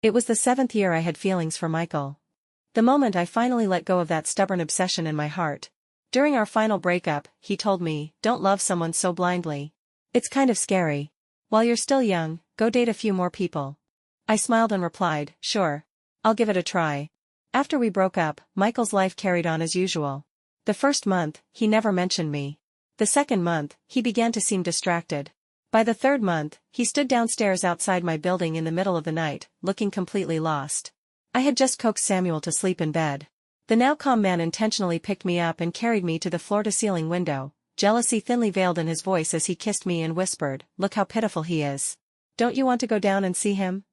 It was the 7th year I had feelings for Michael. The moment I finally let go of that stubborn obsession in my heart. During our final breakup, he told me, "Don't love someone so blindly. It's kind of scary. While you're still young, go date a few more people." I smiled and replied, "Sure. I'll give it a try." After we broke up, Michael's life carried on as usual. The first month, he never mentioned me. The second month, he began to seem distracted. By the third month, he stood downstairs outside my building in the middle of the night, looking completely lost. I had just coaxed Samuel to sleep in bed. The now calm man intentionally picked me up and carried me to the floor-to-ceiling window, jealousy thinly veiled in his voice as he kissed me and whispered, "Look how pitiful he is. Don't you want to go down and see him?"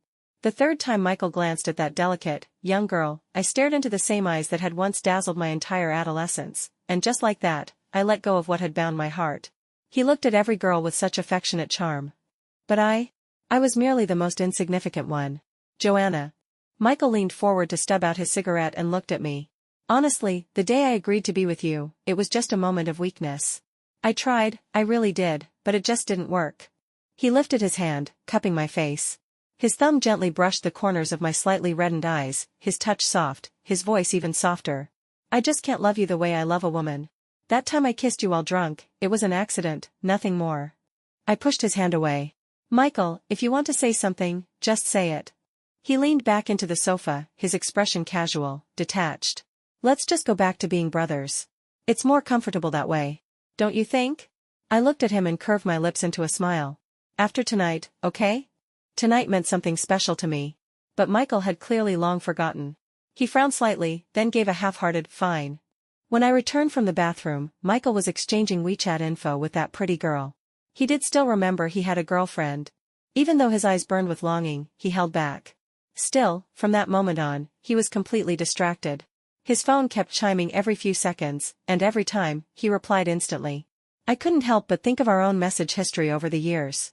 The third time Michael glanced at that delicate, young girl, I stared into the same eyes that had once dazzled my entire adolescence, and just like that, I let go of what had bound my heart. He looked at every girl with such affectionate charm. But I was merely the most insignificant one. Joanna. Michael leaned forward to stub out his cigarette and looked at me. Honestly, the day I agreed to be with you, it was just a moment of weakness. I tried, I really did, but it just didn't work. He lifted his hand, cupping my face. His thumb gently brushed the corners of my slightly reddened eyes, his touch soft, his voice even softer. "I just can't love you the way I love a woman. That time I kissed you while drunk, it was an accident, nothing more." I pushed his hand away. "Michael, if you want to say something, just say it." He leaned back into the sofa, his expression casual, detached. "Let's just go back to being brothers. It's more comfortable that way. Don't you think?" I looked at him and curved my lips into a smile. "After tonight, okay?" Tonight meant something special to me. But Michael had clearly long forgotten. He frowned slightly, then gave a half-hearted, "Fine." When I returned from the bathroom, Michael was exchanging WeChat info with that pretty girl. He did still remember he had a girlfriend. Even though his eyes burned with longing, he held back. Still, from that moment on, he was completely distracted. His phone kept chiming every few seconds, and every time, he replied instantly. I couldn't help but think of our own message history over the years.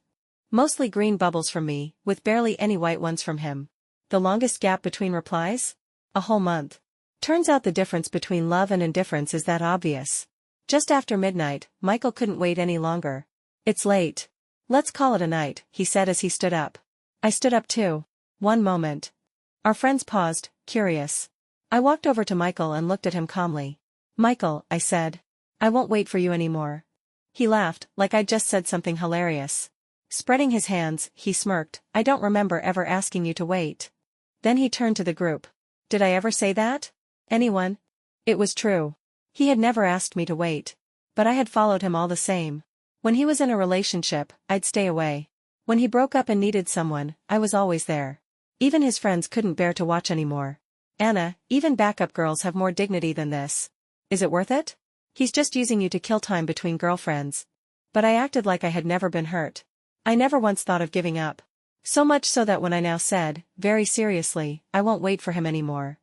Mostly green bubbles from me, with barely any white ones from him. The longest gap between replies? A whole month. Turns out the difference between love and indifference is that obvious. Just after midnight, Michael couldn't wait any longer. "It's late. Let's call it a night," he said as he stood up. I stood up too. One moment. Our friends paused, curious. I walked over to Michael and looked at him calmly. "Michael," I said. "I won't wait for you anymore." He laughed, like I'd just said something hilarious. Spreading his hands, he smirked, "I don't remember ever asking you to wait." Then he turned to the group. "Did I ever say that? Anyone?" It was true. He had never asked me to wait. But I had followed him all the same. When he was in a relationship, I'd stay away. When he broke up and needed someone, I was always there. Even his friends couldn't bear to watch anymore. "Anna, even backup girls have more dignity than this. Is it worth it? He's just using you to kill time between girlfriends." But I acted like I had never been hurt. I never once thought of giving up. So much so that when I now said, very seriously, "I won't wait for him anymore,"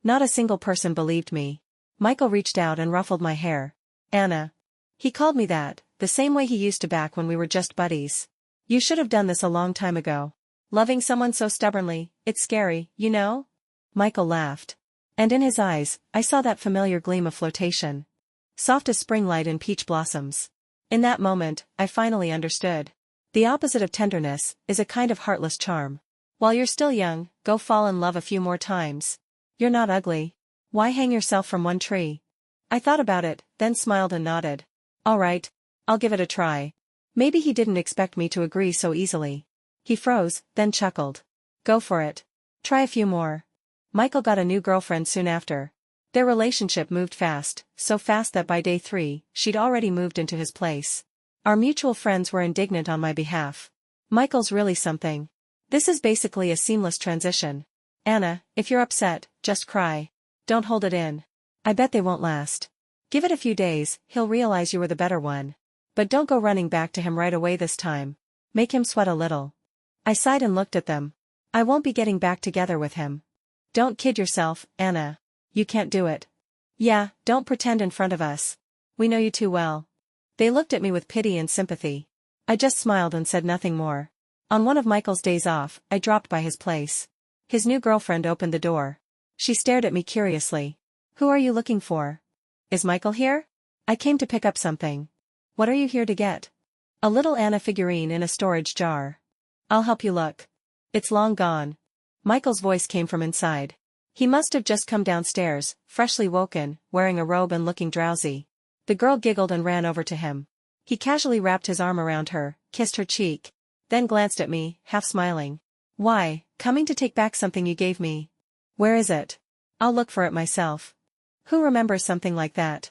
not a single person believed me. Michael reached out and ruffled my hair. "Anna." He called me that, the same way he used to back when we were just buddies. "You should have done this a long time ago. Loving someone so stubbornly, it's scary, you know?" Michael laughed. And in his eyes, I saw that familiar gleam of flirtation. Soft as spring light in peach blossoms. In that moment, I finally understood. The opposite of tenderness is a kind of heartless charm. While you're still young, go fall in love a few more times. You're not ugly. Why hang yourself from one tree? I thought about it, then smiled and nodded. "All right, I'll give it a try." Maybe he didn't expect me to agree so easily. He froze, then chuckled. "Go for it. Try a few more." Michael got a new girlfriend soon after. Their relationship moved fast, so fast that by day 3, she'd already moved into his place. Our mutual friends were indignant on my behalf. "Michael's really something. This is basically a seamless transition. Anna, if you're upset, just cry. Don't hold it in. I bet they won't last. Give it a few days, he'll realize you were the better one. But don't go running back to him right away this time. Make him sweat a little." I sighed and looked at them. "I won't be getting back together with him." "Don't kid yourself, Anna. You can't do it." "Yeah, don't pretend in front of us. We know you too well." They looked at me with pity and sympathy. I just smiled and said nothing more. On one of Michael's days off, I dropped by his place. His new girlfriend opened the door. She stared at me curiously. "Who are you looking for?" "Is Michael here?" "I came to pick up something." "What are you here to get?" "A little Anna figurine in a storage jar." "I'll help you look." "It's long gone." Michael's voice came from inside. He must have just come downstairs, freshly woken, wearing a robe and looking drowsy. The girl giggled and ran over to him. He casually wrapped his arm around her, kissed her cheek, then glanced at me, half smiling. Why, coming to take back something you gave me. Where is it? I'll look for it myself. Who remembers something like that?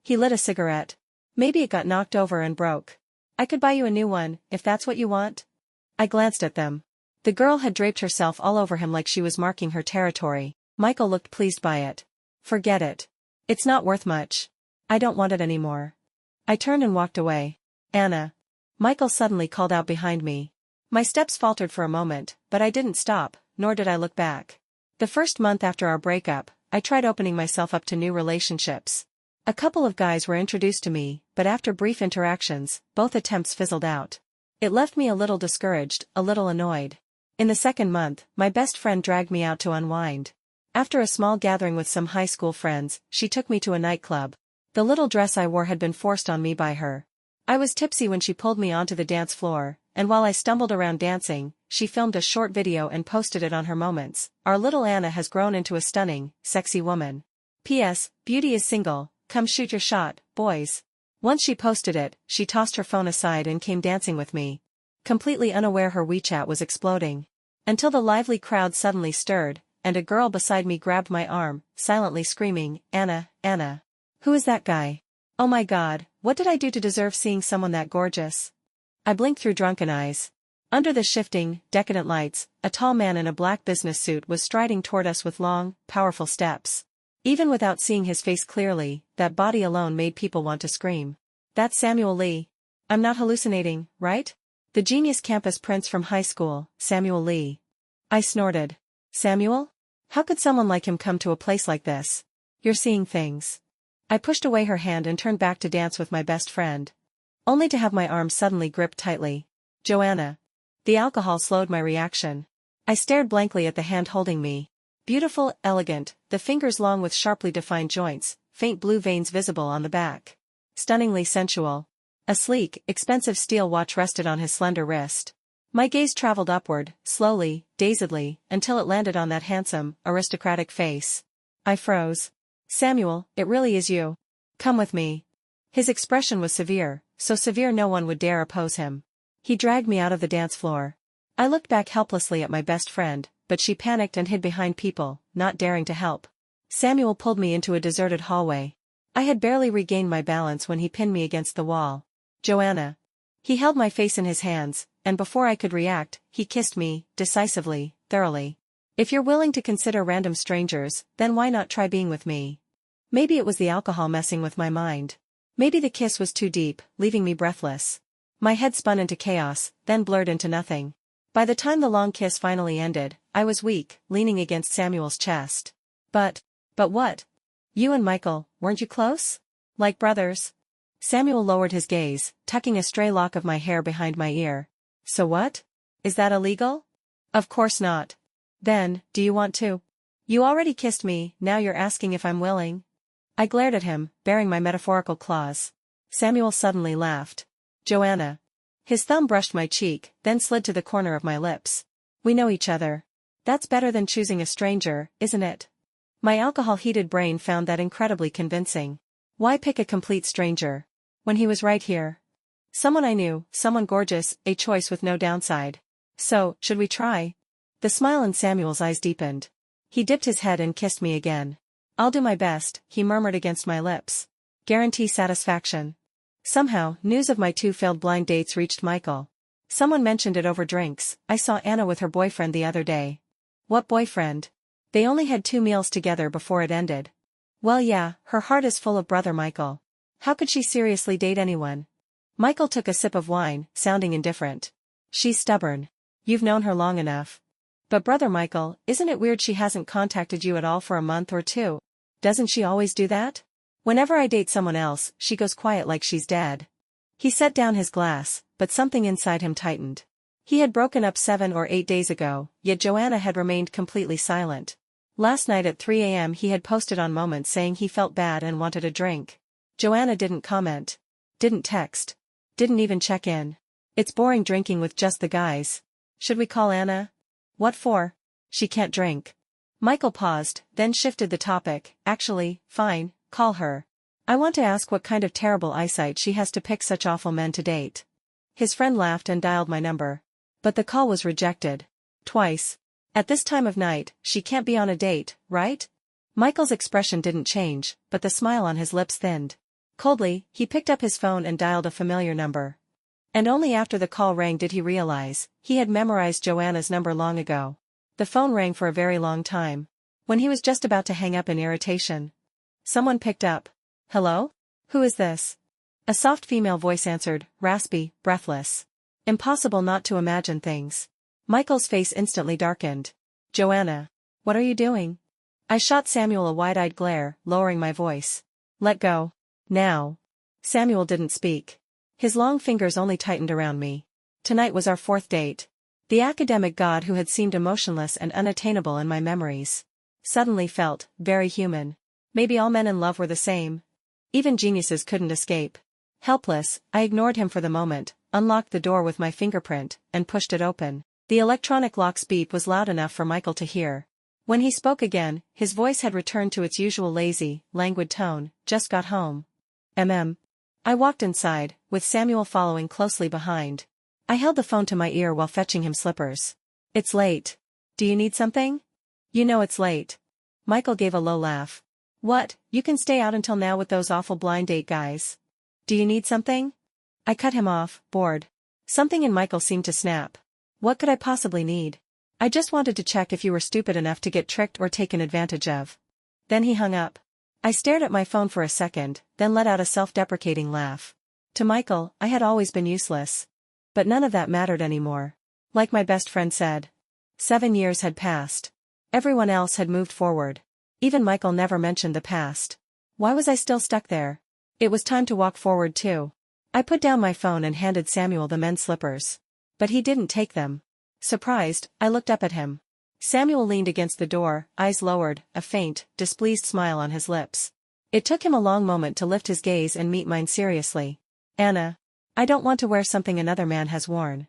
He lit a cigarette. Maybe it got knocked over and broke. I could buy you a new one, if that's what you want. I glanced at them. The girl had draped herself all over him like she was marking her territory. Michael looked pleased by it. Forget it. It's not worth much. I don't want it anymore. I turned and walked away. Anna. Michael suddenly called out behind me. My steps faltered for a moment, but I didn't stop, nor did I look back. The first month after our breakup, I tried opening myself up to new relationships. A couple of guys were introduced to me, but after brief interactions, both attempts fizzled out. It left me a little discouraged, a little annoyed. In the second month, my best friend dragged me out to unwind. After a small gathering with some high school friends, she took me to a nightclub. The little dress I wore had been forced on me by her. I was tipsy when she pulled me onto the dance floor, and while I stumbled around dancing, she filmed a short video and posted it on her Moments. Our little Anna has grown into a stunning, sexy woman. P.S. Beauty is single, come shoot your shot, boys. Once she posted it, she tossed her phone aside and came dancing with me. Completely unaware her WeChat was exploding. Until the lively crowd suddenly stirred, and a girl beside me grabbed my arm, silently screaming, Anna, Anna. Who is that guy? Oh my God, what did I do to deserve seeing someone that gorgeous? I blinked through drunken eyes. Under the shifting, decadent lights, a tall man in a black business suit was striding toward us with long, powerful steps. Even without seeing his face clearly, that body alone made people want to scream. That's Samuel Lee. I'm not hallucinating, right? The genius campus prince from high school, Samuel Lee. I snorted. Samuel? How could someone like him come to a place like this? You're seeing things. I pushed away her hand and turned back to dance with my best friend. Only to have my arm suddenly gripped tightly. Joanna. The alcohol slowed my reaction. I stared blankly at the hand holding me. Beautiful, elegant, the fingers long with sharply defined joints, faint blue veins visible on the back. Stunningly sensual. A sleek, expensive steel watch rested on his slender wrist. My gaze traveled upward, slowly, dazedly, until it landed on that handsome, aristocratic face. I froze. Samuel, it really is you. Come with me. His expression was severe, so severe no one would dare oppose him. He dragged me out of the dance floor. I looked back helplessly at my best friend, but she panicked and hid behind people, not daring to help. Samuel pulled me into a deserted hallway. I had barely regained my balance when he pinned me against the wall. Joanna. He held my face in his hands, and before I could react, he kissed me, decisively, thoroughly. If you're willing to consider random strangers, then why not try being with me? Maybe it was the alcohol messing with my mind. Maybe the kiss was too deep, leaving me breathless. My head spun into chaos, then blurred into nothing. By the time the long kiss finally ended, I was weak, leaning against Samuel's chest. But what? You and Michael, weren't you close? Like brothers? Samuel lowered his gaze, tucking a stray lock of my hair behind my ear. So what? Is that illegal? Of course not. Then, do you want to? You already kissed me, now you're asking if I'm willing? I glared at him, baring my metaphorical claws. Samuel suddenly laughed. Joanna. His thumb brushed my cheek, then slid to the corner of my lips. We know each other. That's better than choosing a stranger, isn't it? My alcohol-heated brain found that incredibly convincing. Why pick a complete stranger? When he was right here. Someone I knew, someone gorgeous, a choice with no downside. So, should we try? The smile in Samuel's eyes deepened. He dipped his head and kissed me again. I'll do my best, he murmured against my lips. Guarantee satisfaction. Somehow, news of my 2 failed blind dates reached Michael. Someone mentioned it over drinks. I saw Anna with her boyfriend the other day. What boyfriend? They only had 2 meals together before it ended. Well yeah, her heart is full of brother Michael. How could she seriously date anyone? Michael took a sip of wine, sounding indifferent. She's stubborn. You've known her long enough. But brother Michael, isn't it weird she hasn't contacted you at all for a month or 2? Doesn't she always do that? Whenever I date someone else, she goes quiet like she's dead. He set down his glass, but something inside him tightened. He had broken up 7 or 8 days ago, yet Joanna had remained completely silent. Last night at 3 a.m. he had posted on Moments saying he felt bad and wanted a drink. Joanna didn't comment. Didn't text. Didn't even check in. It's boring drinking with just the guys. Should we call Anna? What for? She can't drink. Michael paused, then shifted the topic. Actually, fine, call her. I want to ask what kind of terrible eyesight she has to pick such awful men to date. His friend laughed and dialed my number. But the call was rejected. Twice. At this time of night, she can't be on a date, right? Michael's expression didn't change, but the smile on his lips thinned. Coldly, he picked up his phone and dialed a familiar number. And only after the call rang did he realize, he had memorized Joanna's number long ago. The phone rang for a very long time. When he was just about to hang up in irritation, someone picked up. Hello? Who is this? A soft female voice answered, raspy, breathless. Impossible not to imagine things. Michael's face instantly darkened. Joanna. What are you doing? I shot Samuel a wide-eyed glare, lowering my voice. Let go. Now. Samuel didn't speak. His long fingers only tightened around me. Tonight was our fourth date. The academic god who had seemed emotionless and unattainable in my memories suddenly felt very human. Maybe all men in love were the same. Even geniuses couldn't escape. Helpless, I ignored him for the moment, unlocked the door with my fingerprint, and pushed it open. The electronic lock's beep was loud enough for Michael to hear. When he spoke again, his voice had returned to its usual lazy, languid tone. Just got home. I walked inside, with Samuel following closely behind. I held the phone to my ear while fetching him slippers. It's late. Do you need something? You know it's late. Michael gave a low laugh. What, you can stay out until now with those awful blind date guys? Do you need something? I cut him off, bored. Something in Michael seemed to snap. What could I possibly need? I just wanted to check if you were stupid enough to get tricked or taken advantage of. Then he hung up. I stared at my phone for a second, then let out a self-deprecating laugh. To Michael, I had always been useless. But none of that mattered anymore. Like my best friend said. 7 years had passed. Everyone else had moved forward. Even Michael never mentioned the past. Why was I still stuck there? It was time to walk forward too. I put down my phone and handed Samuel the men's slippers. But he didn't take them. Surprised, I looked up at him. Samuel leaned against the door, eyes lowered, a faint, displeased smile on his lips. It took him a long moment to lift his gaze and meet mine seriously. Anna. I don't want to wear something another man has worn.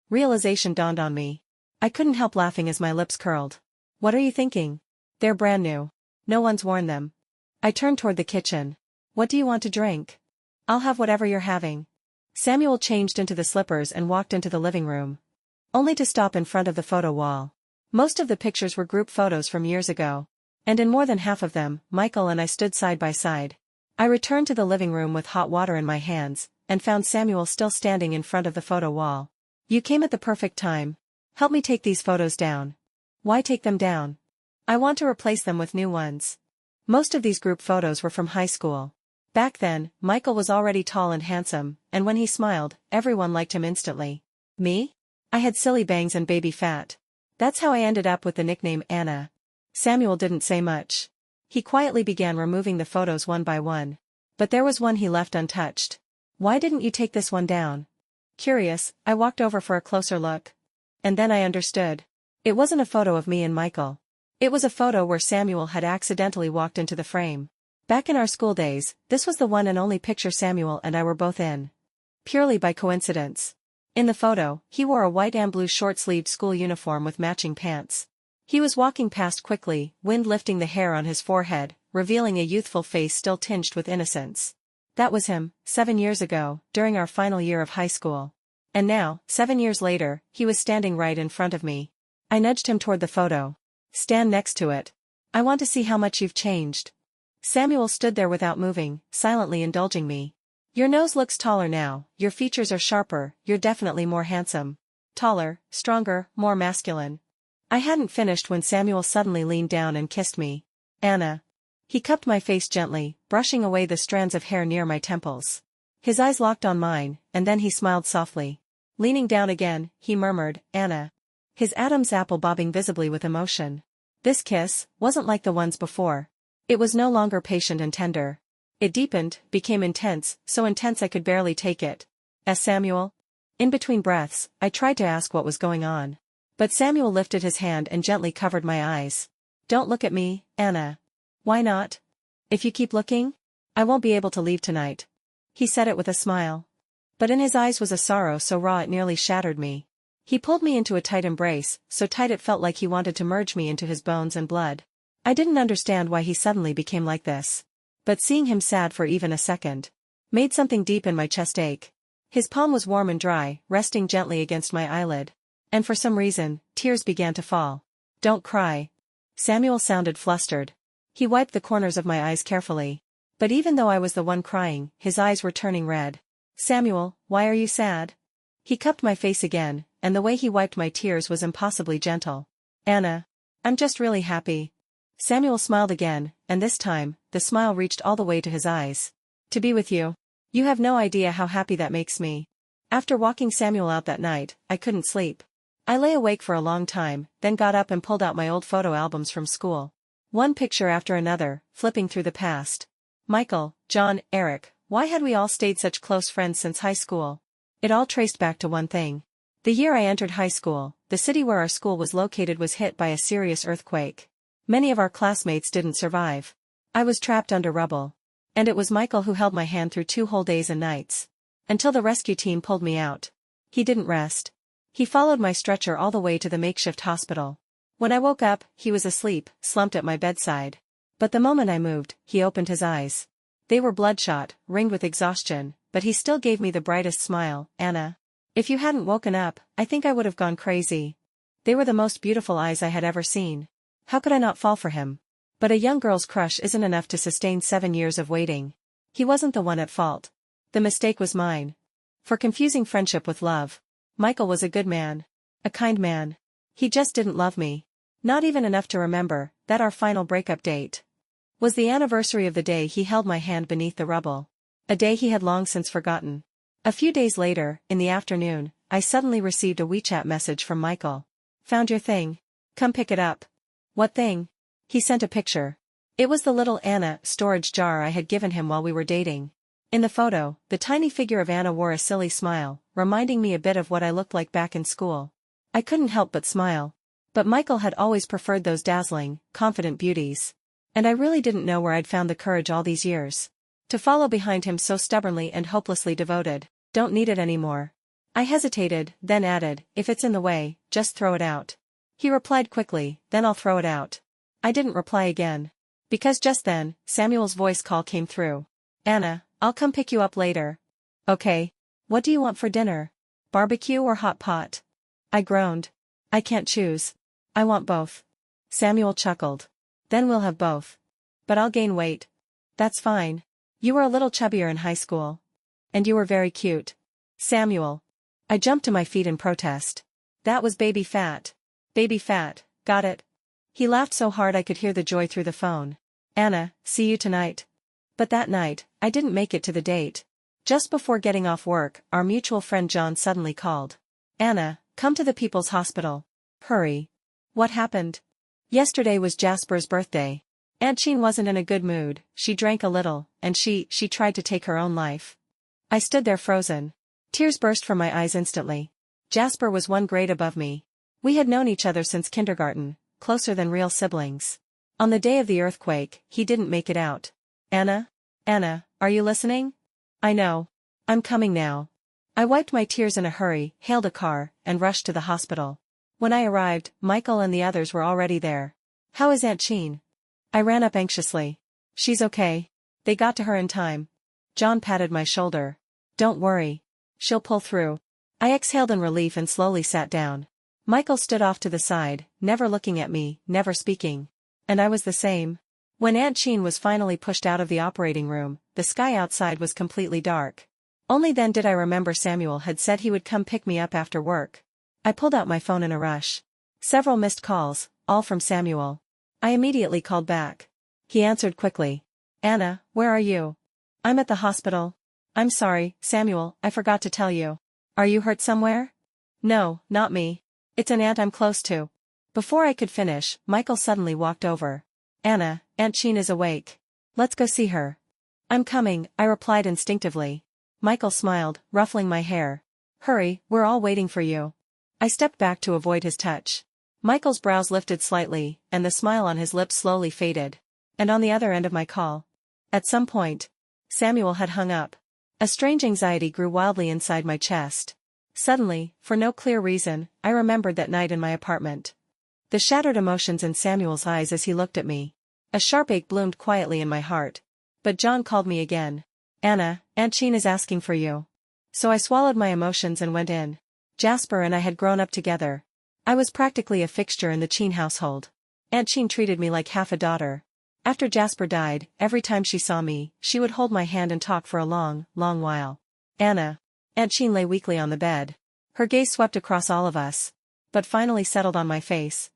Realization dawned on me. I couldn't help laughing as my lips curled. What are you thinking? They're brand new. No one's worn them. I turned toward the kitchen. What do you want to drink? I'll have whatever you're having. Samuel changed into the slippers and walked into the living room. Only to stop in front of the photo wall. Most of the pictures were group photos from years ago. And in more than half of them, Michael and I stood side by side. I returned to the living room with hot water in my hands, and found Samuel still standing in front of the photo wall. You came at the perfect time. Help me take these photos down. Why take them down? I want to replace them with new ones. Most of these group photos were from high school. Back then, Michael was already tall and handsome, and when he smiled, everyone liked him instantly. Me? I had silly bangs and baby fat. That's how I ended up with the nickname Anna. Samuel didn't say much. He quietly began removing the photos one by one. But there was one he left untouched. Why didn't you take this one down? Curious, I walked over for a closer look. And then I understood. It wasn't a photo of me and Michael. It was a photo where Samuel had accidentally walked into the frame. Back in our school days, this was the one and only picture Samuel and I were both in. Purely by coincidence. In the photo, he wore a white and blue short-sleeved school uniform with matching pants. He was walking past quickly, wind lifting the hair on his forehead, revealing a youthful face still tinged with innocence. That was him, 7 years ago, during our final year of high school. And now, 7 years later, he was standing right in front of me. I nudged him toward the photo. Stand next to it. I want to see how much you've changed. Samuel stood there without moving, silently indulging me. Your nose looks taller now, your features are sharper, you're definitely more handsome. Taller, stronger, more masculine. I hadn't finished when Samuel suddenly leaned down and kissed me. Anna. He cupped my face gently, brushing away the strands of hair near my temples. His eyes locked on mine, and then he smiled softly. Leaning down again, he murmured, Anna. His Adam's apple bobbing visibly with emotion. This kiss wasn't like the ones before. It was no longer patient and tender. It deepened, became intense, so intense I could barely take it. Samuel? In between breaths, I tried to ask what was going on. But Samuel lifted his hand and gently covered my eyes. Don't look at me, Anna. Why not? If you keep looking, I won't be able to leave tonight. He said it with a smile. But in his eyes was a sorrow so raw it nearly shattered me. He pulled me into a tight embrace, so tight it felt like he wanted to merge me into his bones and blood. I didn't understand why he suddenly became like this. But seeing him sad for even a second made something deep in my chest ache. His palm was warm and dry, resting gently against my eyelid. And for some reason, tears began to fall. "Don't cry." Samuel sounded flustered. He wiped the corners of my eyes carefully. But even though I was the one crying, his eyes were turning red. "Samuel, why are you sad?" He cupped my face again, and the way he wiped my tears was impossibly gentle. "Anna. I'm just really happy." Samuel smiled again, and this time, the smile reached all the way to his eyes. "To be with you. You have no idea how happy that makes me." After walking Samuel out that night, I couldn't sleep. I lay awake for a long time, then got up and pulled out my old photo albums from school. One picture after another, flipping through the past. Michael, John, Eric, why had we all stayed such close friends since high school? It all traced back to one thing. The year I entered high school, the city where our school was located was hit by a serious earthquake. Many of our classmates didn't survive. I was trapped under rubble. And it was Michael who held my hand through 2 whole days and nights. Until the rescue team pulled me out. He didn't rest. He followed my stretcher all the way to the makeshift hospital. When I woke up, he was asleep, slumped at my bedside. But the moment I moved, he opened his eyes. They were bloodshot, ringed with exhaustion, but he still gave me the brightest smile. "Anna. If you hadn't woken up, I think I would have gone crazy." They were the most beautiful eyes I had ever seen. How could I not fall for him? But a young girl's crush isn't enough to sustain 7 years of waiting. He wasn't the one at fault. The mistake was mine. For confusing friendship with love. Michael was a good man. A kind man. He just didn't love me. Not even enough to remember that our final breakup date was the anniversary of the day he held my hand beneath the rubble. A day he had long since forgotten. A few days later, in the afternoon, I suddenly received a WeChat message from Michael. "Found your thing. Come pick it up." "What thing?" He sent a picture. It was the little Anna storage jar I had given him while we were dating. In the photo, the tiny figure of Anna wore a silly smile, reminding me a bit of what I looked like back in school. I couldn't help but smile. But Michael had always preferred those dazzling, confident beauties. And I really didn't know where I'd found the courage all these years to follow behind him so stubbornly and hopelessly devoted. "Don't need it anymore." I hesitated, then added, "If it's in the way, just throw it out." He replied quickly, "Then I'll throw it out." I didn't reply again. Because just then, Samuel's voice call came through. "Anna, I'll come pick you up later." "Okay. What do you want for dinner? Barbecue or hot pot?" I groaned. "I can't choose. I want both." Samuel chuckled. "Then we'll have both. But I'll gain weight." "That's fine. You were a little chubbier in high school. And you were very cute." "Samuel." I jumped to my feet in protest. "That was baby fat." "Baby fat, got it." He laughed so hard I could hear the joy through the phone. "Anna, see you tonight." But that night, I didn't make it to the date. Just before getting off work, our mutual friend John suddenly called. "Anna, come to the People's Hospital. Hurry." "What happened?" "Yesterday was Jasper's birthday. Aunt Jean wasn't in a good mood, she drank a little, and she tried to take her own life." I stood there frozen. Tears burst from my eyes instantly. Jasper was 1 grade above me. We had known each other since kindergarten, closer than real siblings. On the day of the earthquake, he didn't make it out. "Anna? Anna, are you listening?" "I know. I'm coming now." I wiped my tears in a hurry, hailed a car, and rushed to the hospital. When I arrived, Michael and the others were already there. "How is Aunt Jean?" I ran up anxiously. "She's okay. They got to her in time." John patted my shoulder. "Don't worry. She'll pull through." I exhaled in relief and slowly sat down. Michael stood off to the side, never looking at me, never speaking. And I was the same. When Aunt Jean was finally pushed out of the operating room, the sky outside was completely dark. Only then did I remember Samuel had said he would come pick me up after work. I pulled out my phone in a rush. Several missed calls, all from Samuel. I immediately called back. He answered quickly. "Anna, where are you?" "I'm at the hospital." "I'm sorry, Samuel, I forgot to tell you." "Are you hurt somewhere?" "No, not me. It's an aunt I'm close to." Before I could finish, Michael suddenly walked over. "Anna, Aunt Jean is awake. Let's go see her." "I'm coming," I replied instinctively. Michael smiled, ruffling my hair. "Hurry, we're all waiting for you." I stepped back to avoid his touch. Michael's brows lifted slightly, and the smile on his lips slowly faded. And on the other end of my call. At some point, Samuel had hung up. A strange anxiety grew wildly inside my chest. Suddenly, for no clear reason, I remembered that night in my apartment. The shattered emotions in Samuel's eyes as he looked at me. A sharp ache bloomed quietly in my heart. But John called me again. Anna, Aunt Jean is asking for you. So I swallowed my emotions and went in. Jasper and I had grown up together. I was practically a fixture in the Jean household. Aunt Jean treated me like half a daughter. After Jasper died, every time she saw me, she would hold my hand and talk for a long, long while. Anna. Aunt Jean lay weakly on the bed. Her gaze swept across all of us, but finally settled on my face.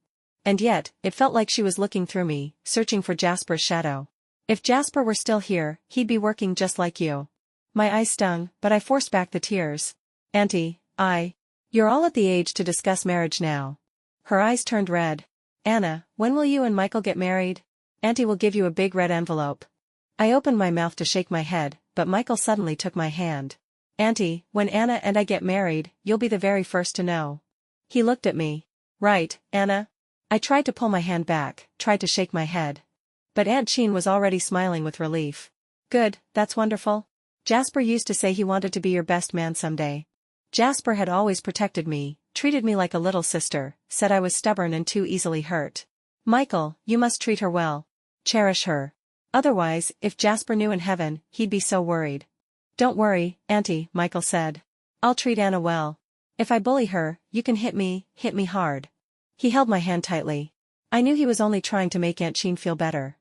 And yet, it felt like she was looking through me, searching for Jasper's shadow. If Jasper were still here, he'd be working just like you. My eyes stung, but I forced back the tears. Auntie, you're all at the age to discuss marriage now. Her eyes turned red. Anna, when will you and Michael get married? Auntie will give you a big red envelope. I opened my mouth to shake my head, but Michael suddenly took my hand. Auntie, when Anna and I get married, you'll be the very first to know. He looked at me. Right, Anna? I tried to pull my hand back, tried to shake my head. But Aunt Jean was already smiling with relief. Good, that's wonderful. Jasper used to say he wanted to be your best man someday. Jasper had always protected me, treated me like a little sister, said I was stubborn and too easily hurt. Michael, you must treat her well. Cherish her. Otherwise, if Jasper knew in heaven, he'd be so worried. Don't worry, Auntie, Michael said. I'll treat Anna well. If I bully her, you can hit me hard. He held my hand tightly. I knew he was only trying to make Aunt Jean feel better.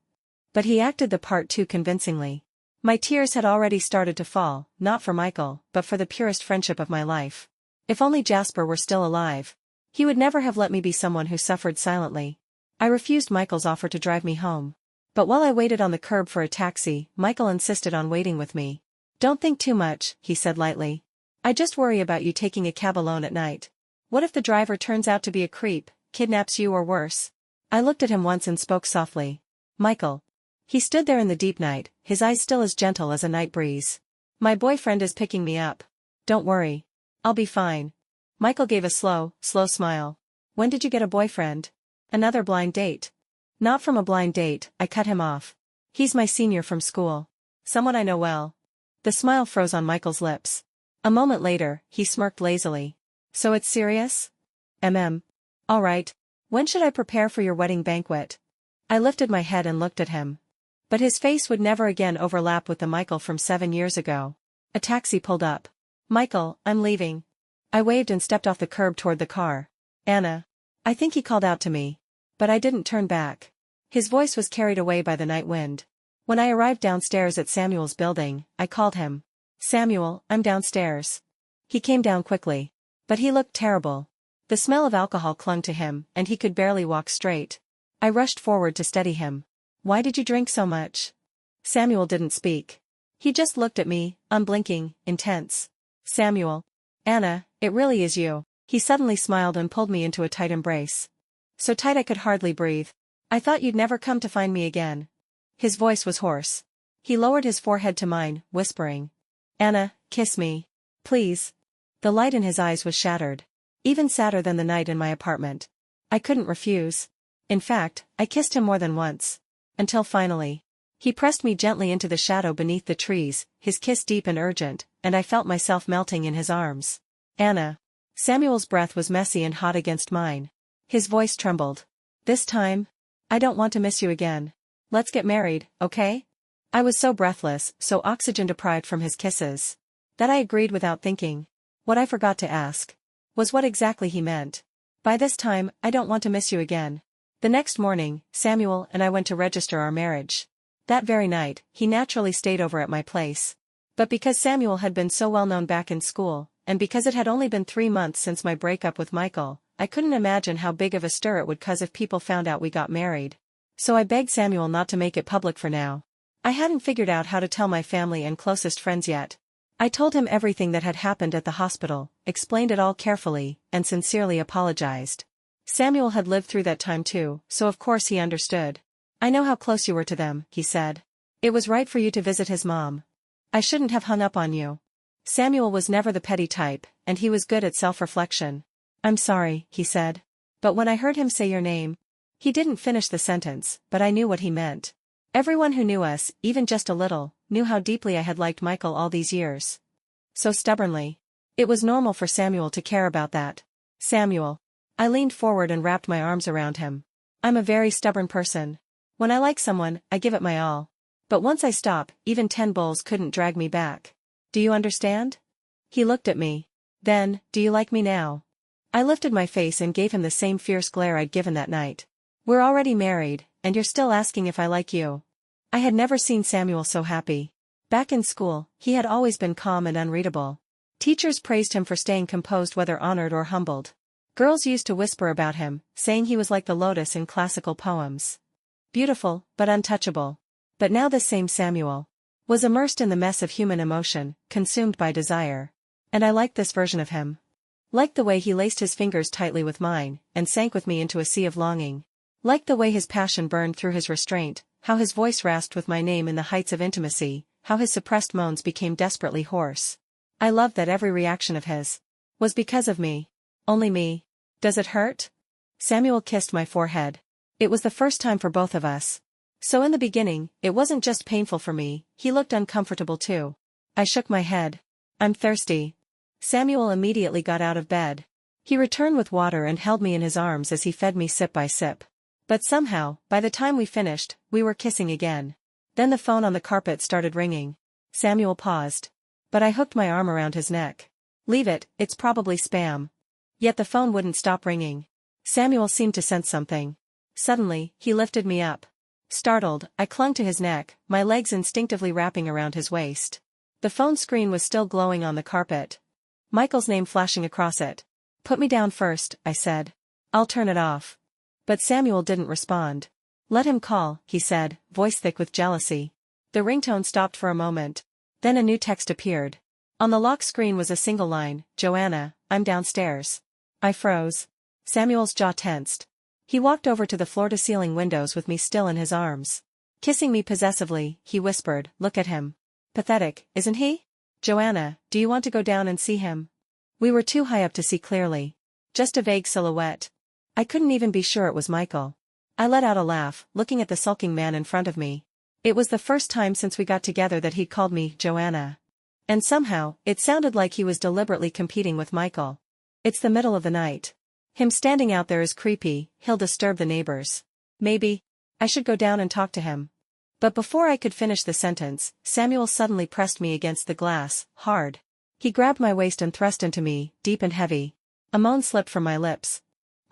But he acted the part too convincingly. My tears had already started to fall, not for Michael, but for the purest friendship of my life. If only Jasper were still alive. He would never have let me be someone who suffered silently. I refused Michael's offer to drive me home. But while I waited on the curb for a taxi, Michael insisted on waiting with me. Don't think too much, he said lightly. I just worry about you taking a cab alone at night. What if the driver turns out to be a creep, kidnaps you or worse? I looked at him once and spoke softly. Michael. He stood there in the deep night, his eyes still as gentle as a night breeze. My boyfriend is picking me up. Don't worry. I'll be fine. Michael gave a slow smile. When did you get a boyfriend? Another blind date. Not from a blind date, I cut him off. He's my senior from school. Someone I know well. The smile froze on Michael's lips. A moment later, he smirked lazily. So it's serious? All right. When should I prepare for your wedding banquet? I lifted my head and looked at him. But his face would never again overlap with the Michael from 7 years ago. A taxi pulled up. Michael, I'm leaving. I waved and stepped off the curb toward the car. Anna. I think he called out to me. But I didn't turn back. His voice was carried away by the night wind. When I arrived downstairs at Samuel's building, I called him. Samuel, I'm downstairs. He came down quickly. But he looked terrible. The smell of alcohol clung to him, and he could barely walk straight. I rushed forward to steady him. Why did you drink so much? Samuel didn't speak. He just looked at me, unblinking, intense. Samuel. Anna, it really is you. He suddenly smiled and pulled me into a tight embrace. So tight I could hardly breathe. I thought you'd never come to find me again. His voice was hoarse. He lowered his forehead to mine, whispering. Anna, kiss me. Please. The light in his eyes was shattered. Even sadder than the night in my apartment. I couldn't refuse. In fact, I kissed him more than once. Until finally. He pressed me gently into the shadow beneath the trees, his kiss deep and urgent, and I felt myself melting in his arms. Anna. Samuel's breath was messy and hot against mine. His voice trembled. This time? I don't want to miss you again. Let's get married, okay? I was so breathless, so oxygen-deprived from his kisses, that I agreed without thinking. What I forgot to ask was what exactly he meant. By this time, I don't want to miss you again. The next morning, Samuel and I went to register our marriage. That very night, he naturally stayed over at my place. But because Samuel had been so well known back in school, and because it had only been 3 months since my breakup with Michael, I couldn't imagine how big of a stir it would cause if people found out we got married. So I begged Samuel not to make it public for now. I hadn't figured out how to tell my family and closest friends yet. I told him everything that had happened at the hospital, explained it all carefully, and sincerely apologized. Samuel had lived through that time too, so of course he understood. I know how close you were to them, he said. It was right for you to visit his mom. I shouldn't have hung up on you. Samuel was never the petty type, and he was good at self-reflection. I'm sorry, he said. But when I heard him say your name, he didn't finish the sentence, but I knew what he meant. Everyone who knew us, even just a little, knew how deeply I had liked Michael all these years. So stubbornly. It was normal for Samuel to care about that. Samuel. I leaned forward and wrapped my arms around him. I'm a very stubborn person. When I like someone, I give it my all. But once I stop, even 10 bulls couldn't drag me back. Do you understand? He looked at me. Then, do you like me now? I lifted my face and gave him the same fierce glare I'd given that night. We're already married, and you're still asking if I like you. I had never seen Samuel so happy. Back in school, he had always been calm and unreadable. Teachers praised him for staying composed whether honored or humbled. Girls used to whisper about him, saying he was like the lotus in classical poems. Beautiful, but untouchable. But now this same Samuel was immersed in the mess of human emotion, consumed by desire. And I liked this version of him. Liked the way he laced his fingers tightly with mine, and sank with me into a sea of longing. Liked the way his passion burned through his restraint, how his voice rasped with my name in the heights of intimacy, how his suppressed moans became desperately hoarse. I loved that every reaction of his was because of me. Only me. Does it hurt? Samuel kissed my forehead. It was the first time for both of us. So in the beginning, it wasn't just painful for me, he looked uncomfortable too. I shook my head. I'm thirsty. Samuel immediately got out of bed. He returned with water and held me in his arms as he fed me sip by sip. But somehow, by the time we finished, we were kissing again. Then the phone on the carpet started ringing. Samuel paused. But I hooked my arm around his neck. Leave it, it's probably spam. Yet the phone wouldn't stop ringing. Samuel seemed to sense something. Suddenly, he lifted me up. Startled, I clung to his neck, my legs instinctively wrapping around his waist. The phone screen was still glowing on the carpet. Michael's name flashing across it. Put me down first, I said. I'll turn it off. But Samuel didn't respond. Let him call, he said, voice thick with jealousy. The ringtone stopped for a moment. Then a new text appeared. On the lock screen was a single line, Joanna, I'm downstairs. I froze. Samuel's jaw tensed. He walked over to the floor-to-ceiling windows with me still in his arms. Kissing me possessively, he whispered, look at him. Pathetic, isn't he? Joanna, do you want to go down and see him? We were too high up to see clearly. Just a vague silhouette. I couldn't even be sure it was Michael. I let out a laugh, looking at the sulking man in front of me. It was the first time since we got together that he'd called me Joanna. And somehow, it sounded like he was deliberately competing with Michael. It's the middle of the night. Him standing out there is creepy, he'll disturb the neighbors. Maybe I should go down and talk to him. But before I could finish the sentence, Samuel suddenly pressed me against the glass, hard. He grabbed my waist and thrust into me, deep and heavy. A moan slipped from my lips.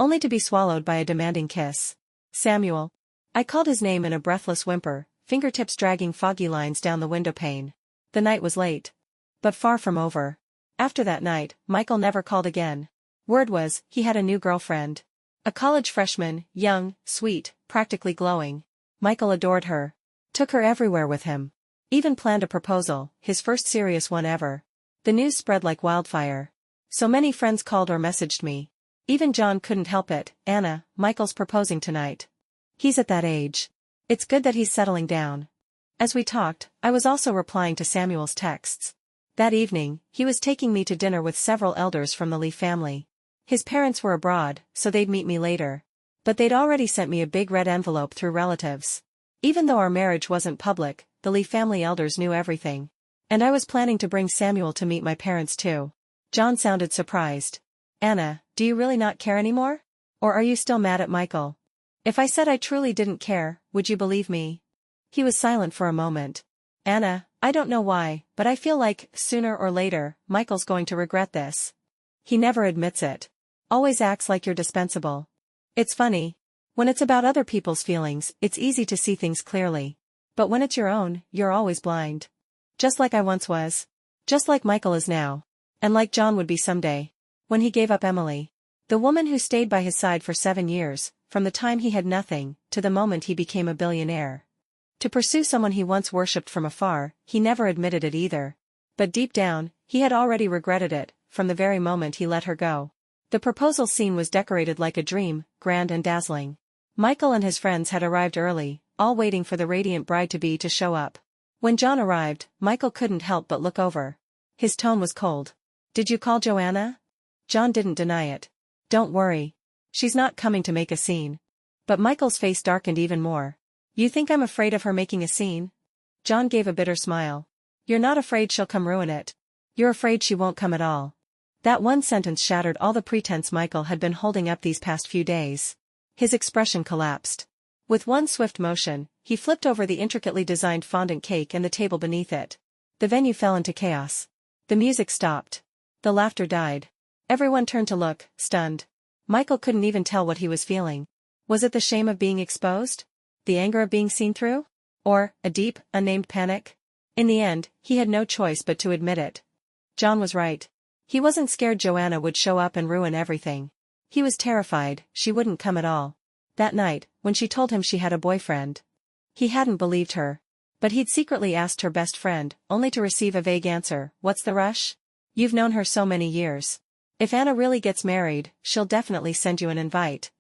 Only to be swallowed by a demanding kiss. Samuel. I called his name in a breathless whimper, fingertips dragging foggy lines down the window pane. The night was late. But far from over. After that night, Michael never called again. Word was, he had a new girlfriend. A college freshman, young, sweet, practically glowing. Michael adored her. Took her everywhere with him. Even planned a proposal, his first serious one ever. The news spread like wildfire. So many friends called or messaged me. Even John couldn't help it. Anna, Michael's proposing tonight. He's at that age. It's good that he's settling down. As we talked, I was also replying to Samuel's texts. That evening, he was taking me to dinner with several elders from the Lee family. His parents were abroad, so they'd meet me later. But they'd already sent me a big red envelope through relatives. Even though our marriage wasn't public, the Lee family elders knew everything. And I was planning to bring Samuel to meet my parents too. John sounded surprised. Anna, do you really not care anymore? Or are you still mad at Michael? If I said I truly didn't care, would you believe me? He was silent for a moment. Anna, I don't know why, but I feel like, sooner or later, Michael's going to regret this. He never admits it. Always acts like you're dispensable. It's funny. When it's about other people's feelings, it's easy to see things clearly. But when it's your own, you're always blind. Just like I once was. Just like Michael is now. And like John would be someday. When he gave up Emily. The woman who stayed by his side for 7 years, from the time he had nothing, to the moment he became a billionaire. To pursue someone he once worshipped from afar, he never admitted it either. But deep down, he had already regretted it, from the very moment he let her go. The proposal scene was decorated like a dream, grand and dazzling. Michael and his friends had arrived early, all waiting for the radiant bride-to-be to show up. When John arrived, Michael couldn't help but look over. His tone was cold. Did you call Joanna? John didn't deny it. Don't worry. She's not coming to make a scene. But Michael's face darkened even more. You think I'm afraid of her making a scene? John gave a bitter smile. You're not afraid she'll come ruin it. You're afraid she won't come at all. That one sentence shattered all the pretense Michael had been holding up these past few days. His expression collapsed. With one swift motion, he flipped over the intricately designed fondant cake and the table beneath it. The venue fell into chaos. The music stopped. The laughter died. Everyone turned to look, stunned. Michael couldn't even tell what he was feeling. Was it the shame of being exposed? The anger of being seen through? Or, a deep, unnamed panic? In the end, he had no choice but to admit it. John was right. He wasn't scared Joanna would show up and ruin everything. He was terrified she wouldn't come at all. That night, when she told him she had a boyfriend. He hadn't believed her. But he'd secretly asked her best friend, only to receive a vague answer, "What's the rush? You've known her so many years. If Anna really gets married, she'll definitely send you an invite."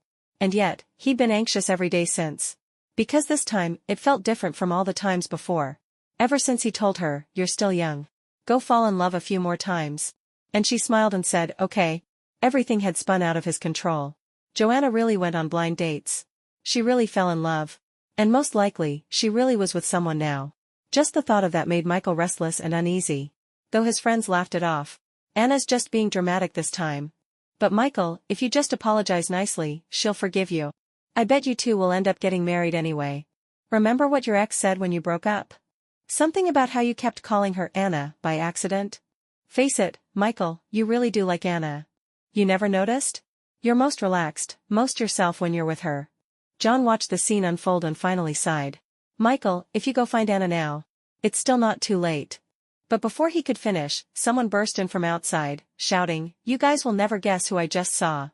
And yet, he'd been anxious every day since. Because this time, it felt different from all the times before. Ever since he told her, "You're still young. Go fall in love a few more times." And she smiled and said, "Okay." Everything had spun out of his control. Joanna really went on blind dates. She really fell in love. And most likely, she really was with someone now. Just the thought of that made Michael restless and uneasy. Though his friends laughed it off. "Anna's just being dramatic this time. But Michael, if you just apologize nicely, she'll forgive you. I bet you two will end up getting married anyway. Remember what your ex said when you broke up? Something about how you kept calling her Anna by accident? Face it, Michael, you really do like Anna. You never noticed? You're most relaxed, most yourself when you're with her." John watched the scene unfold and finally sighed. "Michael, if you go find Anna now. It's still not too late." But before he could finish, someone burst in from outside, shouting, "You guys will never guess who I just saw."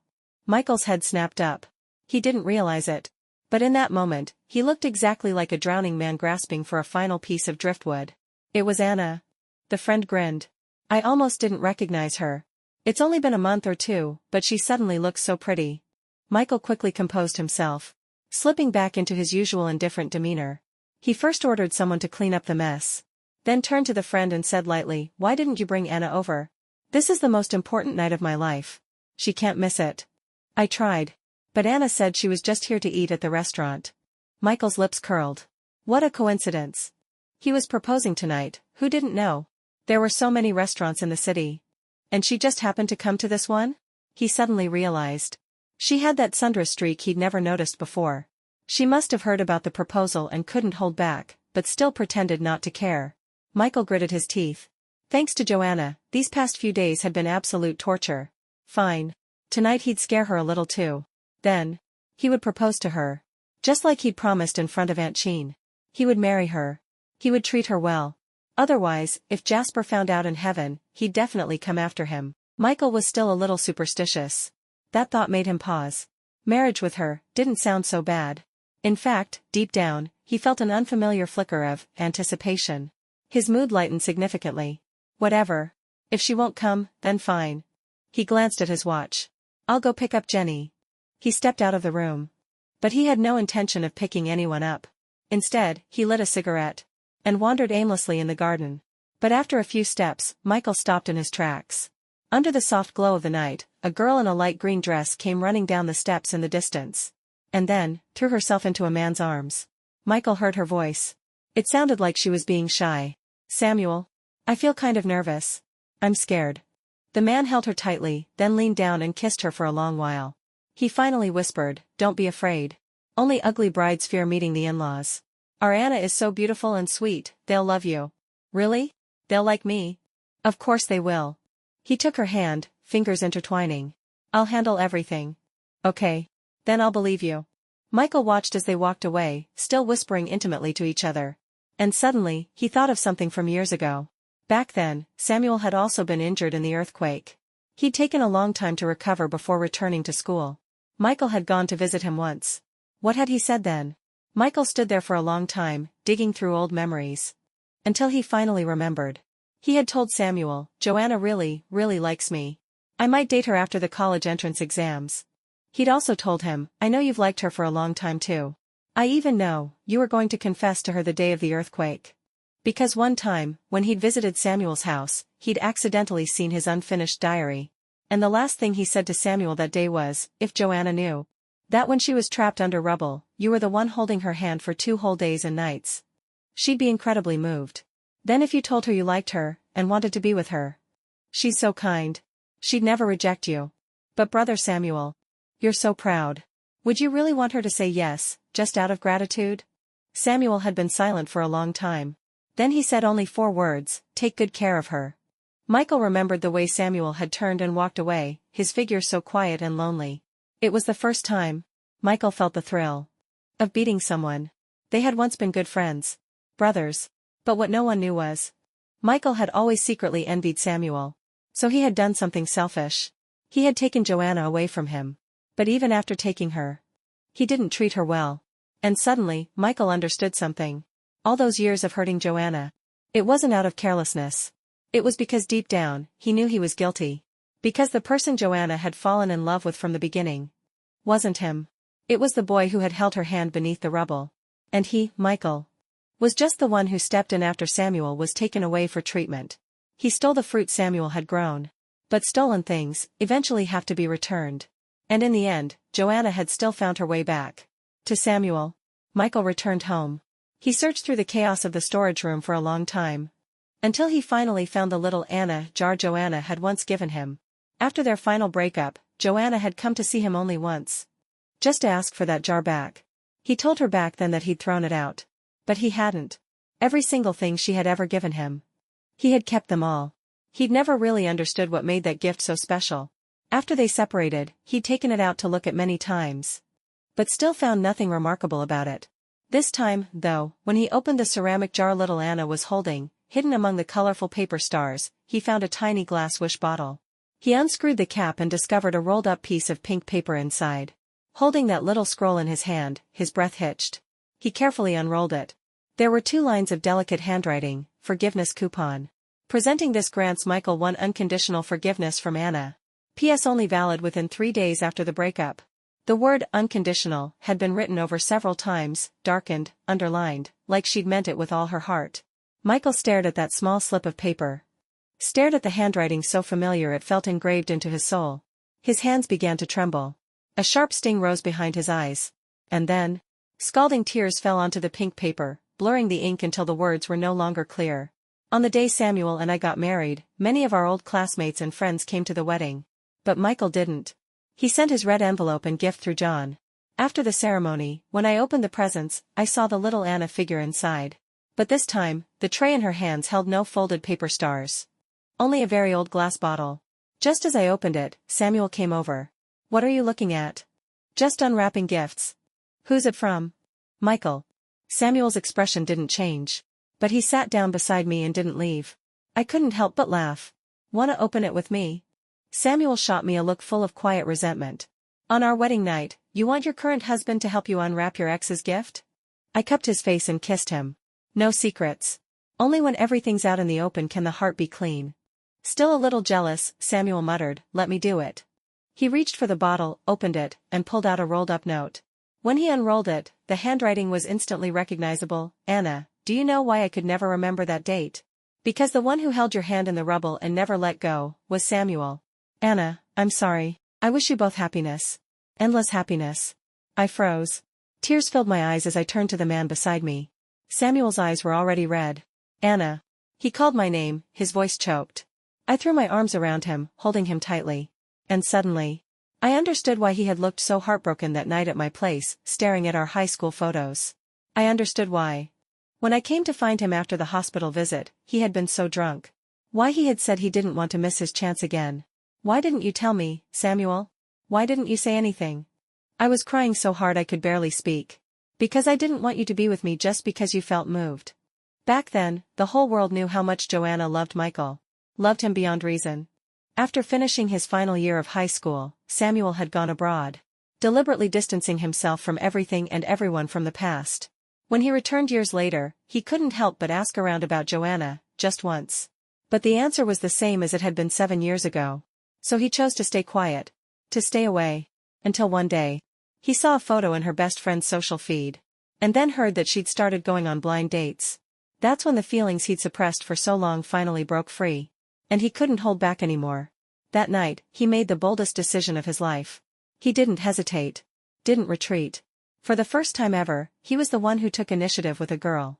Michael's head snapped up. He didn't realize it. But in that moment, he looked exactly like a drowning man grasping for a final piece of driftwood. It was Anna. The friend grinned. "I almost didn't recognize her. It's only been a month or two, but she suddenly looks so pretty." Michael quickly composed himself. Slipping back into his usual indifferent demeanor. He first ordered someone to clean up the mess. Then turned to the friend and said lightly, "Why didn't you bring Anna over? This is the most important night of my life. She can't miss it." "I tried. But Anna said she was just here to eat at the restaurant." Michael's lips curled. What a coincidence. He was proposing tonight, who didn't know? There were so many restaurants in the city. And she just happened to come to this one? He suddenly realized. She had that sunless streak he'd never noticed before. She must have heard about the proposal and couldn't hold back, but still pretended not to care. Michael gritted his teeth. Thanks to Joanna, these past few days had been absolute torture. Fine. Tonight he'd scare her a little too. Then, he would propose to her. Just like he'd promised in front of Aunt Jean. He would marry her. He would treat her well. Otherwise, if Jasper found out in heaven, he'd definitely come after him. Michael was still a little superstitious. That thought made him pause. Marriage with her didn't sound so bad. In fact, deep down, he felt an unfamiliar flicker of anticipation. His mood lightened significantly. Whatever. If she won't come, then fine. He glanced at his watch. "I'll go pick up Jenny." He stepped out of the room. But he had no intention of picking anyone up. Instead, he lit a cigarette. And wandered aimlessly in the garden. But after a few steps, Michael stopped in his tracks. Under the soft glow of the night, a girl in a light green dress came running down the steps in the distance. And then, threw herself into a man's arms. Michael heard her voice. It sounded like she was being shy. "Samuel. I feel kind of nervous. I'm scared." The man held her tightly, then leaned down and kissed her for a long while. He finally whispered, "Don't be afraid. Only ugly brides fear meeting the in-laws. Our Anna is so beautiful and sweet, they'll love you." "Really? They'll like me?" "Of course they will." He took her hand, fingers intertwining. "I'll handle everything." "Okay. Then I'll believe you." Michael watched as they walked away, still whispering intimately to each other. And suddenly, he thought of something from years ago. Back then, Samuel had also been injured in the earthquake. He'd taken a long time to recover before returning to school. Michael had gone to visit him once. What had he said then? Michael stood there for a long time, digging through old memories. Until he finally remembered. He had told Samuel, "Joanna really, really likes me. I might date her after the college entrance exams." He'd also told him, "I know you've liked her for a long time too. I even know, you were going to confess to her the day of the earthquake." Because one time, when he'd visited Samuel's house, he'd accidentally seen his unfinished diary. And the last thing he said to Samuel that day was, "If Joanna knew that when she was trapped under rubble, you were the one holding her hand for 2 whole days and nights, she'd be incredibly moved. Then if you told her you liked her, and wanted to be with her. She's so kind." She'd never reject you. But brother Samuel. You're so proud. Would you really want her to say yes, just out of gratitude? Samuel had been silent for a long time. Then he said only 4 words, take good care of her. Michael remembered the way Samuel had turned and walked away, his figure so quiet and lonely. It was the first time Michael felt the thrill of beating someone. They had once been good friends. Brothers. But what no one knew was, Michael had always secretly envied Samuel. So he had done something selfish. He had taken Joanna away from him. But even after taking her, he didn't treat her well. And suddenly, Michael understood something. All those years of hurting Joanna. It wasn't out of carelessness. It was because deep down, he knew he was guilty. Because the person Joanna had fallen in love with from the beginning wasn't him. It was the boy who had held her hand beneath the rubble. And he, Michael, was just the one who stepped in after Samuel was taken away for treatment. He stole the fruit Samuel had grown. But stolen things, eventually have to be returned. And in the end, Joanna had still found her way back to Samuel. Michael returned home. He searched through the chaos of the storage room for a long time. Until he finally found the little Anna jar Joanna had once given him. After their final breakup, Joanna had come to see him only once. Just to ask for that jar back. He told her back then that he'd thrown it out. But he hadn't. Every single thing she had ever given him. He had kept them all. He'd never really understood what made that gift so special. After they separated, he'd taken it out to look at many times. But still found nothing remarkable about it. This time, though, when he opened the ceramic jar little Anna was holding, hidden among the colorful paper stars, he found a tiny glass wish bottle. He unscrewed the cap and discovered a rolled-up piece of pink paper inside. Holding that little scroll in his hand, his breath hitched. He carefully unrolled it. There were 2 lines of delicate handwriting, forgiveness coupon. Presenting this grants Michael 1 unconditional forgiveness from Anna. P.S. only valid within 3 days after the breakup. The word unconditional had been written over several times, darkened, underlined, like she'd meant it with all her heart. Michael stared at that small slip of paper. Stared at the handwriting so familiar it felt engraved into his soul. His hands began to tremble. A sharp sting rose behind his eyes. And then, scalding tears fell onto the pink paper, blurring the ink until the words were no longer clear. On the day Samuel and I got married, many of our old classmates and friends came to the wedding. But Michael didn't. He sent his red envelope and gift through John. After the ceremony, when I opened the presents, I saw the little Anna figure inside. But this time, the tray in her hands held no folded paper stars. Only a very old glass bottle. Just as I opened it, Samuel came over. What are you looking at? Just unwrapping gifts. Who's it from? Michael. Samuel's expression didn't change. But he sat down beside me and didn't leave. I couldn't help but laugh. Wanna open it with me? Samuel shot me a look full of quiet resentment. On our wedding night, you want your current husband to help you unwrap your ex's gift? I cupped his face and kissed him. No secrets. Only when everything's out in the open can the heart be clean. Still a little jealous, Samuel muttered, let me do it. He reached for the bottle, opened it, and pulled out a rolled-up note. When he unrolled it, the handwriting was instantly recognizable. Anna, do you know why I could never remember that date? Because the one who held your hand in the rubble and never let go was Samuel. Anna, I'm sorry. I wish you both happiness. Endless happiness. I froze. Tears filled my eyes as I turned to the man beside me. Samuel's eyes were already red. Anna. He called my name, his voice choked. I threw my arms around him, holding him tightly. And suddenly, I understood why he had looked so heartbroken that night at my place, staring at our high school photos. I understood why. When I came to find him after the hospital visit, he had been so drunk. Why he had said he didn't want to miss his chance again. Why didn't you tell me, Samuel? Why didn't you say anything? I was crying so hard I could barely speak. Because I didn't want you to be with me just because you felt moved. Back then, the whole world knew how much Joanna loved Michael. Loved him beyond reason. After finishing his final year of high school, Samuel had gone abroad. Deliberately distancing himself from everything and everyone from the past. When he returned years later, he couldn't help but ask around about Joanna, just once. But the answer was the same as it had been 7 years ago. So he chose to stay quiet. To stay away. Until one day, he saw a photo in her best friend's social feed. And then heard that she'd started going on blind dates. That's when the feelings he'd suppressed for so long finally broke free. And he couldn't hold back anymore. That night, he made the boldest decision of his life. He didn't hesitate. Didn't retreat. For the first time ever, he was the one who took initiative with a girl.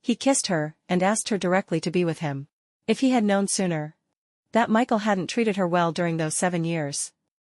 He kissed her, and asked her directly to be with him. If he had known sooner. That Michael hadn't treated her well during those 7 years.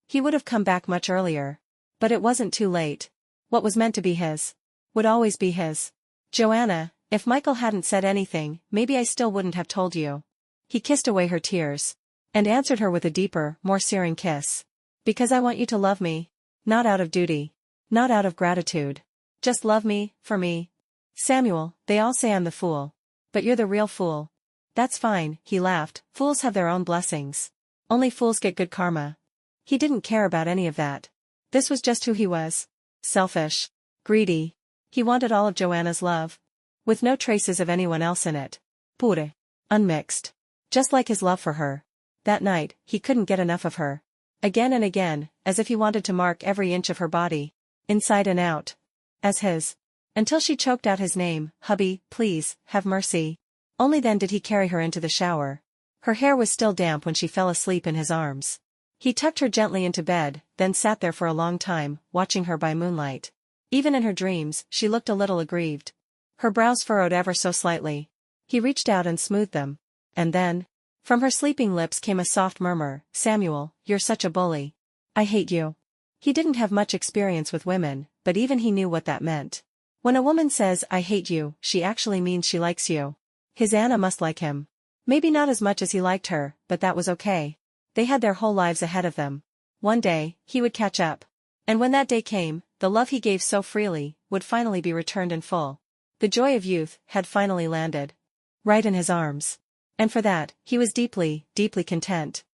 He would have come back much earlier. But it wasn't too late. What was meant to be his would always be his. Joanna, if Michael hadn't said anything, maybe I still wouldn't have told you. He kissed away her tears. And answered her with a deeper, more searing kiss. Because I want you to love me. Not out of duty. Not out of gratitude. Just love me, for me. Samuel, they all say I'm the fool. But you're the real fool. That's fine, he laughed, fools have their own blessings. Only fools get good karma. He didn't care about any of that. This was just who he was. Selfish. Greedy. He wanted all of Joanna's love. With no traces of anyone else in it. Pure. Unmixed. Just like his love for her. That night, he couldn't get enough of her. Again and again, as if he wanted to mark every inch of her body. Inside and out. As his. Until she choked out his name, hubby, please, have mercy. Only then did he carry her into the shower. Her hair was still damp when she fell asleep in his arms. He tucked her gently into bed, then sat there for a long time, watching her by moonlight. Even in her dreams, she looked a little aggrieved. Her brows furrowed ever so slightly. He reached out and smoothed them. And then, from her sleeping lips came a soft murmur, Samuel, you're such a bully. I hate you. He didn't have much experience with women, but even he knew what that meant. When a woman says, I hate you, she actually means she likes you. His Anna must like him. Maybe not as much as he liked her, but that was okay. They had their whole lives ahead of them. One day, he would catch up. And when that day came, the love he gave so freely, would finally be returned in full. The joy of youth had finally landed. Right in his arms. And for that, he was deeply, deeply content.